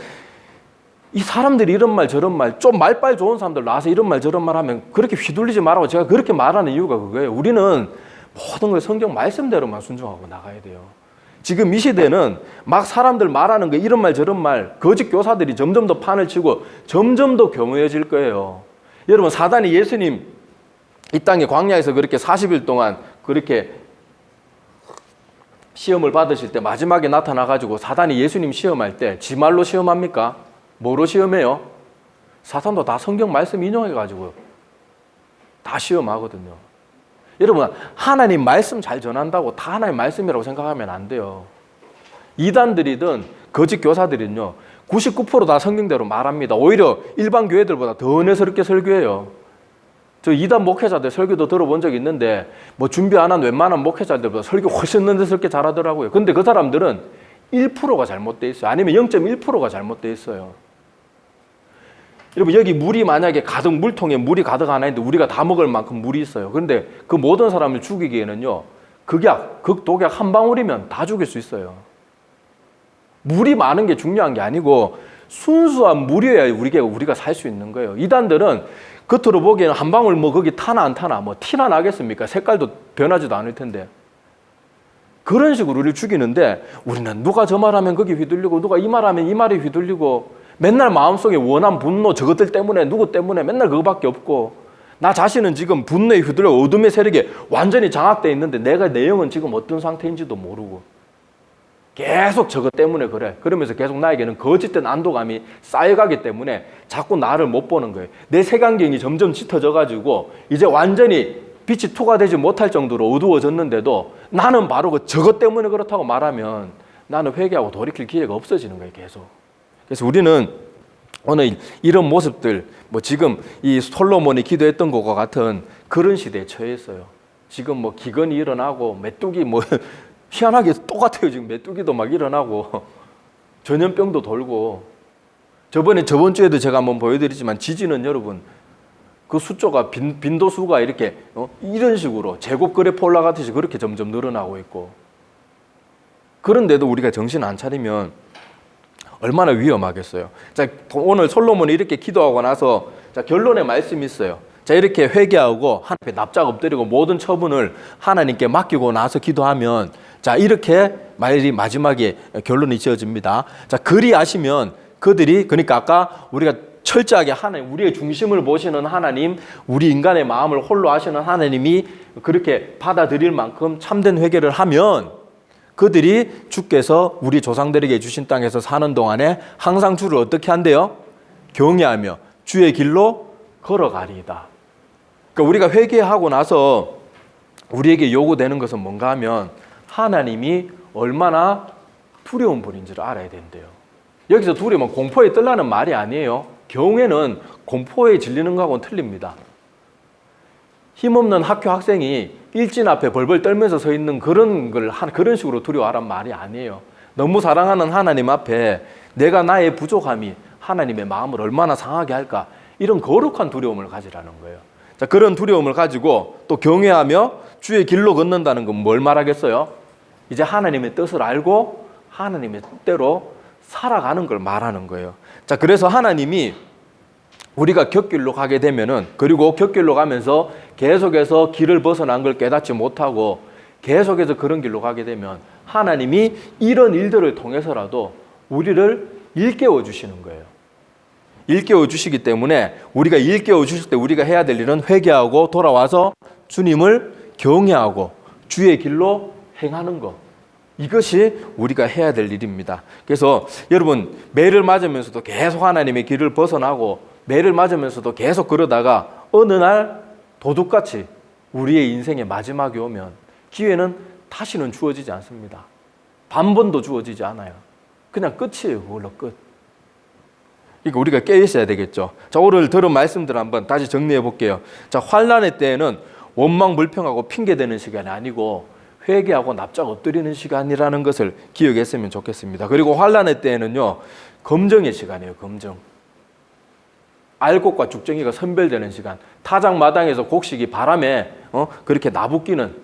이 사람들이 이런 말 저런 말, 좀 말빨 좋은 사람들 나와서 이런 말 저런 말 하면 그렇게 휘둘리지 말라고 제가 그렇게 말하는 이유가 그거예요. 우리는 모든 걸 성경 말씀대로만 순종하고 나가야 돼요. 지금 이 시대는 막 사람들 말하는 거 이런 말 저런 말 거짓 교사들이 점점 더 판을 치고 점점 더 교묘해질 거예요. 여러분 사단이 예수님 이 땅에 광야에서 그렇게 40일 동안 그렇게 시험을 받으실 때 마지막에 나타나가지고 사단이 예수님 시험할 때 지 말로 시험합니까? 뭐로 시험해요? 사탄도 다 성경 말씀 인용해가지고 다 시험하거든요. 여러분 하나님 말씀 잘 전한다고 다 하나님 말씀이라고 생각하면 안 돼요. 이단들이든 거짓 교사들은요 99% 다 성경대로 말합니다. 오히려 일반 교회들보다 더 은혜스럽게 설교해요. 저 이단 목회자들 설교도 들어본 적이 있는데 뭐 준비 안 한 웬만한 목회자들보다 설교 훨씬 은혜스럽게 잘하더라고요. 근데 그 사람들은 1%가 잘못돼 있어요. 아니면 0.1%가 잘못돼 있어요. 여러분 여기 물이 만약에 가득 물통에 물이 가득 하나 있는데 우리가 다 먹을 만큼 물이 있어요. 그런데 그 모든 사람을 죽이기에는요 극독약 한 방울이면 다 죽일 수 있어요. 물이 많은 게 중요한 게 아니고 순수한 물이어야 우리가 살 수 있는 거예요. 이단들은 겉으로 보기에는 한 방울 뭐 거기 타나 안 타나 뭐 티나 나겠습니까? 색깔도 변하지도 않을 텐데. 그런 식으로 우리를 죽이는데 우리는 누가 저 말하면 거기 휘둘리고 누가 이 말하면 이 말에 휘둘리고 맨날 마음속에 원한 분노 저것들 때문에 누구 때문에 맨날 그거밖에 없고 나 자신은 지금 분노에 휘둘려 어둠의 세력에 완전히 장악되어 있는데 내가 내 영은 지금 어떤 상태인지도 모르고 계속 저것 때문에 그래. 그러면서 계속 나에게는 거짓된 안도감이 쌓여가기 때문에 자꾸 나를 못 보는 거예요. 내 색안경이 점점 짙어져가지고 이제 완전히 빛이 투과되지 못할 정도로 어두워졌는데도 나는 바로 저것 때문에 그렇다고 말하면 나는 회개하고 돌이킬 기회가 없어지는 거예요, 계속. 그래서 우리는 오늘 이런 모습들, 뭐 지금 이 솔로몬이 기도했던 것과 같은 그런 시대에 처해 있어요. 지금 뭐 기근이 일어나고 메뚜기 뭐 희한하게 똑같아요. 지금 메뚜기도 막 일어나고 전염병도 돌고 저번 주에도 제가 한번 보여드리지만 지진은 여러분 그 수조가 빈도수가 이렇게 이런 식으로 제곱 그래프 올라가듯이 그렇게 점점 늘어나고 있고 그런데도 우리가 정신 안 차리면 얼마나 위험하겠어요. 자, 오늘 솔로몬이 이렇게 기도하고 나서 자, 결론의 말씀이 있어요. 자, 이렇게 회개하고 하나님 앞에 납작 엎드리고 모든 처분을 하나님께 맡기고 나서 기도하면 자, 이렇게 말이 마지막에 결론이 지어집니다. 자, 그리하시면 그들이 그러니까 아까 우리가 철저하게 하나님, 우리의 중심을 보시는 하나님, 우리 인간의 마음을 홀로 아시는 하나님이 그렇게 받아들일 만큼 참된 회개를 하면 그들이 주께서 우리 조상들에게 주신 땅에서 사는 동안에 항상 주를 어떻게 한대요? 경외하며 주의 길로 걸어가리이다. 그러니까 우리가 회개하고 나서 우리에게 요구되는 것은 뭔가 하면 하나님이 얼마나 두려운 분인지를 알아야 된대요. 여기서 두려움은 공포에 떨라는 말이 아니에요. 경우에는 공포에 질리는 거하고는 틀립니다. 힘없는 학교 학생이 일진 앞에 벌벌 떨면서 서 있는 그런 식으로 두려워하란 말이 아니에요. 너무 사랑하는 하나님 앞에 내가 나의 부족함이 하나님의 마음을 얼마나 상하게 할까 이런 거룩한 두려움을 가지라는 거예요. 자, 그런 두려움을 가지고 또 경외하며 주의 길로 걷는다는 건 뭘 말하겠어요? 이제 하나님의 뜻을 알고 하나님의 뜻대로 살아가는 걸 말하는 거예요. 자, 그래서 하나님이 우리가 곁길로 가게 되면은 그리고 곁길로 가면서 계속해서 길을 벗어난 걸 깨닫지 못하고 계속해서 그런 길로 가게 되면 하나님이 이런 일들을 통해서라도 우리를 일깨워 주시는 거예요. 일깨워 주시기 때문에 우리가 일깨워 주실 때 우리가 해야 될 일은 회개하고 돌아와서 주님을 경외하고 주의 길로 행하는 것. 이것이 우리가 해야 될 일입니다. 그래서 여러분 매를 맞으면서도 계속 하나님의 길을 벗어나고 매를 맞으면서도 계속 그러다가 어느 날 도둑같이 우리의 인생의 마지막이 오면 기회는 다시는 주어지지 않습니다. 반번도 주어지지 않아요. 그냥 끝이에요. 그걸로 끝. 그러니까 우리가 깨어 있어야 되겠죠. 자, 오늘 들은 말씀들 한번 다시 정리해 볼게요. 자, 환난의 때에는 원망 불평하고 핑계대는 시간이 아니고 회개하고 납작 엎드리는 시간이라는 것을 기억했으면 좋겠습니다. 그리고 환난의 때에는요, 검정의 시간이에요. 검정. 알곡과 죽정이가 선별되는 시간. 타작마당에서 곡식이 바람에 그렇게 나부끼는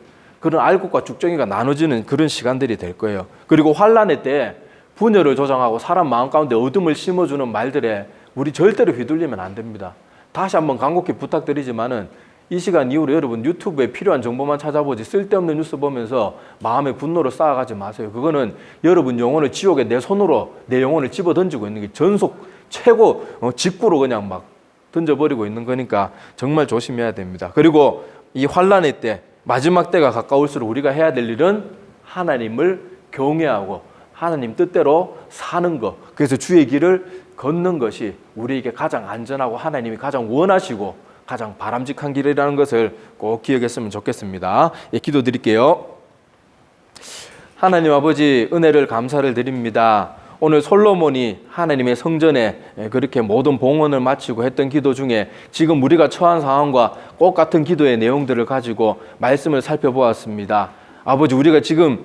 그런 알곡과 죽정이가 나눠지는 그런 시간들이 될 거예요. 그리고 환난의 때 분열을 조장하고 사람 마음 가운데 어둠을 심어주는 말들에 우리 절대로 휘둘리면 안 됩니다. 다시 한번 간곡히 부탁드리지만은 이 시간 이후로 여러분 유튜브에 필요한 정보만 찾아보지 쓸데없는 뉴스 보면서 마음의 분노를 쌓아가지 마세요. 그거는 여러분 영혼을 지옥에 내 손으로 내 영혼을 집어 던지고 있는 게 전속 최고 직구로 그냥 막 던져버리고 있는 거니까 정말 조심해야 됩니다. 그리고 이 환난의 때 마지막 때가 가까울수록 우리가 해야 될 일은 하나님을 경외하고 하나님 뜻대로 사는 것. 그래서 주의 길을 걷는 것이 우리에게 가장 안전하고 하나님이 가장 원하시고 가장 바람직한 길이라는 것을 꼭 기억했으면 좋겠습니다. 예, 기도드릴게요. 하나님 아버지 은혜를 감사를 드립니다. 오늘 솔로몬이 하나님의 성전에 그렇게 모든 봉헌을 마치고 했던 기도 중에 지금 우리가 처한 상황과 똑같은 기도의 내용들을 가지고 말씀을 살펴보았습니다. 아버지 우리가 지금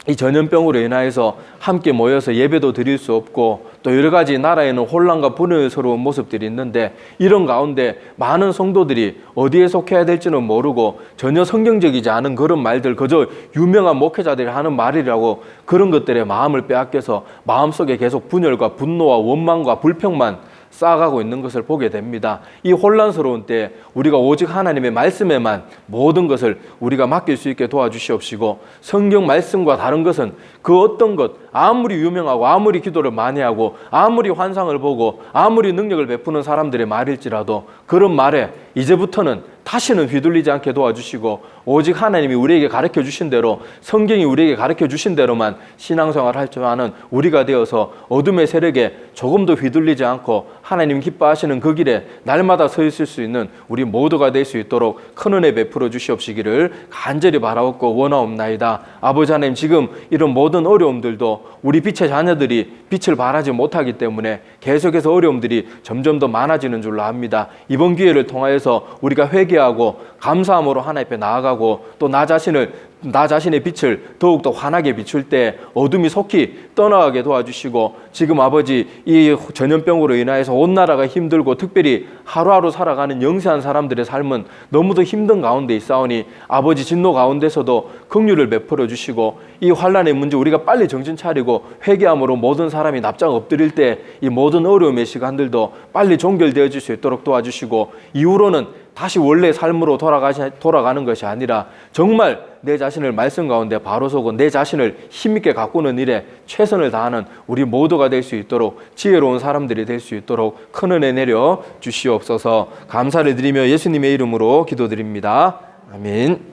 이 전염병으로 인하여서 함께 모여서 예배도 드릴 수 없고 또 여러 가지 나라에는 혼란과 분열스러운 모습들이 있는데 이런 가운데 많은 성도들이 어디에 속해야 될지는 모르고 전혀 성경적이지 않은 그런 말들, 그저 유명한 목회자들이 하는 말이라고 그런 것들에 마음을 빼앗겨서 마음속에 계속 분열과 분노와 원망과 불평만 쌓아가고 있는 것을 보게 됩니다. 이 혼란스러운 때 우리가 오직 하나님의 말씀에만 모든 것을 우리가 맡길 수 있게 도와주시옵시고, 성경 말씀과 다른 것은 그 어떤 것, 아무리 유명하고 아무리 기도를 많이 하고 아무리 환상을 보고 아무리 능력을 베푸는 사람들의 말일지라도 그런 말에 이제부터는 다시는 휘둘리지 않게 도와주시고, 오직 하나님이 우리에게 가르쳐 주신 대로, 성경이 우리에게 가르쳐 주신 대로만 신앙생활을 할 줄 아는 우리가 되어서 어둠의 세력에 조금도 휘둘리지 않고 하나님 기뻐하시는 그 길에 날마다 서 있을 수 있는 우리 모두가 될 수 있도록 큰 은혜 베풀어 주시옵시기를 간절히 바라옵고 원하옵나이다. 아버지 하나님, 지금 이런 모든 어려움들도 우리 빛의 자녀들이 빛을 발하지 못하기 때문에 계속해서 어려움들이 점점 더 많아지는 줄로 압니다. 이번 기회를 통하여서 우리가 회개하고 감사함으로 하나님 앞에 나아가고 또 나 자신의 빛을 더욱더 환하게 비출 때 어둠이 속히 떠나가게 도와주시고, 지금 아버지 이 전염병으로 인하여서 온 나라가 힘들고 특별히 하루하루 살아가는 영세한 사람들의 삶은 너무도 힘든 가운데 있사오니 아버지 진노 가운데서도 긍휼을 베풀어 주시고, 이 환난의 문제 우리가 빨리 정신 차리고 회개함으로 모든 사람이 납작 엎드릴 때 이 모든 어려움의 시간들도 빨리 종결되어질 수 있도록 도와주시고, 이후로는 다시 원래 삶으로 돌아가는 것이 아니라 정말 내 자신을 말씀 가운데 바로 서고 내 자신을 힘있게 가꾸는 일에 최선을 다하는 우리 모두가 될 수 있도록, 지혜로운 사람들이 될 수 있도록 큰 은혜 내려 주시옵소서. 감사를 드리며 예수님의 이름으로 기도드립니다. 아멘.